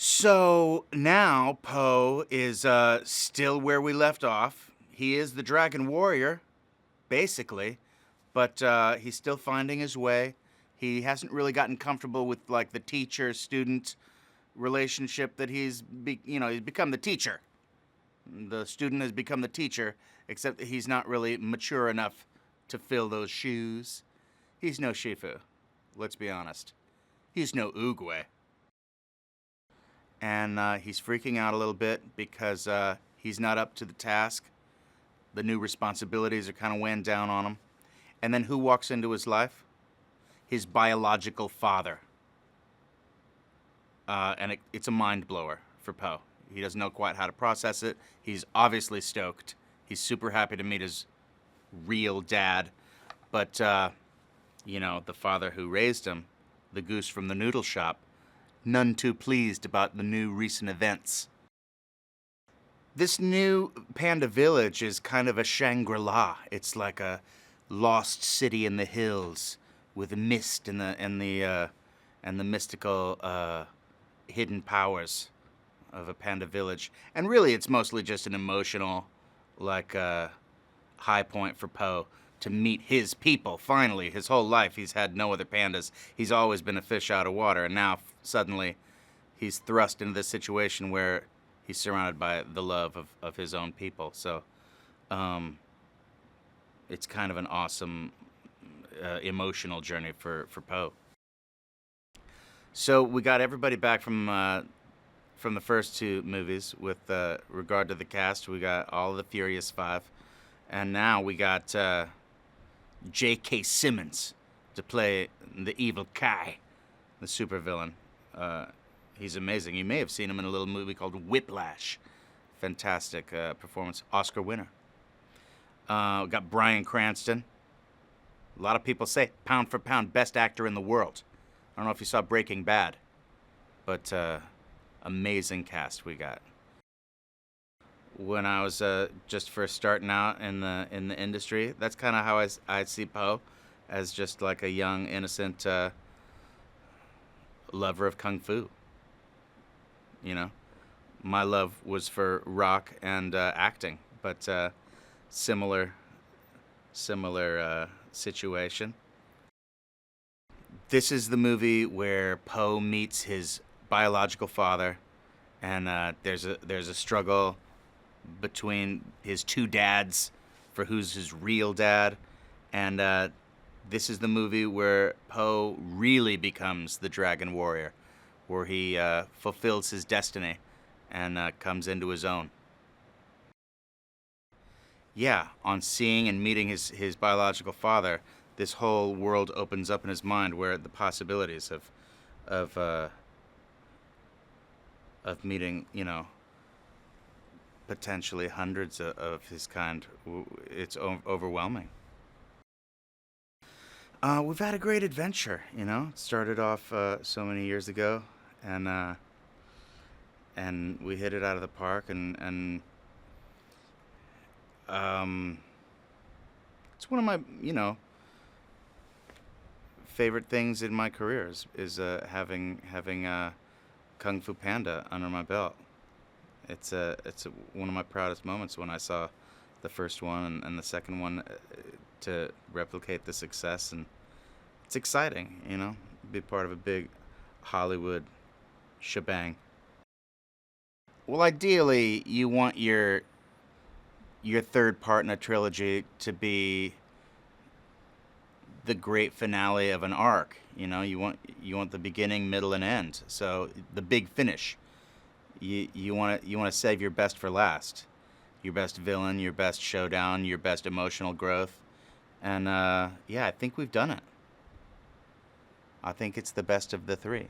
So now Poe is still where we left off. He is the Dragon Warrior, basically, but he's still finding his way. He hasn't really gotten comfortable with like the teacher-student relationship that he's become the teacher. The student has become the teacher, except that he's not really mature enough to fill those shoes. He's no Shifu, let's be honest. He's no Oogway. And he's freaking out a little bit because he's not up to the task. The new responsibilities are kind of weighing down on him. And then who walks into his life? His biological father. And it's a mind blower for Poe. He doesn't know quite how to process it. He's obviously stoked. He's super happy to meet his real dad. But, the father who raised him, the goose from the noodle shop, none too pleased about the new recent events. This new panda village is kind of a Shangri-La. It's like a lost city in the hills with mist and the mystical hidden powers of a panda village. And really, it's mostly just an emotional, high point for Poe to meet his people. Finally, his whole life, he's had no other pandas. He's always been a fish out of water, and now suddenly he's thrust into this situation where he's surrounded by the love of his own people. So it's kind of an awesome emotional journey for Poe. So we got everybody back from the first two movies with regard to the cast. We got all of the Furious Five, and now we got J.K. Simmons to play the evil Kai, the supervillain. He's amazing. You may have seen him in a little movie called Whiplash. Fantastic performance. Oscar winner. We got Bryan Cranston. A lot of people say, pound for pound, best actor in the world. I don't know if you saw Breaking Bad, but amazing cast we got. When I was just first starting out in the industry, that's kind of how I see Poe, as just like a young, innocent lover of Kung Fu. My love was for rock and acting, but similar situation. This is the movie where Poe meets his biological father, and there's a struggle between his two dads for who's his real dad, and this is the movie where Poe really becomes the Dragon Warrior, where he fulfills his destiny and comes into his own. Yeah, on seeing and meeting his biological father, this whole world opens up in his mind, where the possibilities of meeting, potentially hundreds of his kind, it's overwhelming. We've had a great adventure, It started off so many years ago, and we hit it out of the park, and it's one of my, favorite things in my career is having Kung Fu Panda under my belt. It's one of my proudest moments when I saw the first one and the second one, to replicate the success, and it's exciting, be part of a big Hollywood shebang. Well, ideally, you want your third part in a trilogy to be the great finale of an arc. You want the beginning, middle, and end. So the big finish. You want to save your best for last. Your best villain, your best showdown, your best emotional growth. And I think we've done it. I think it's the best of the three.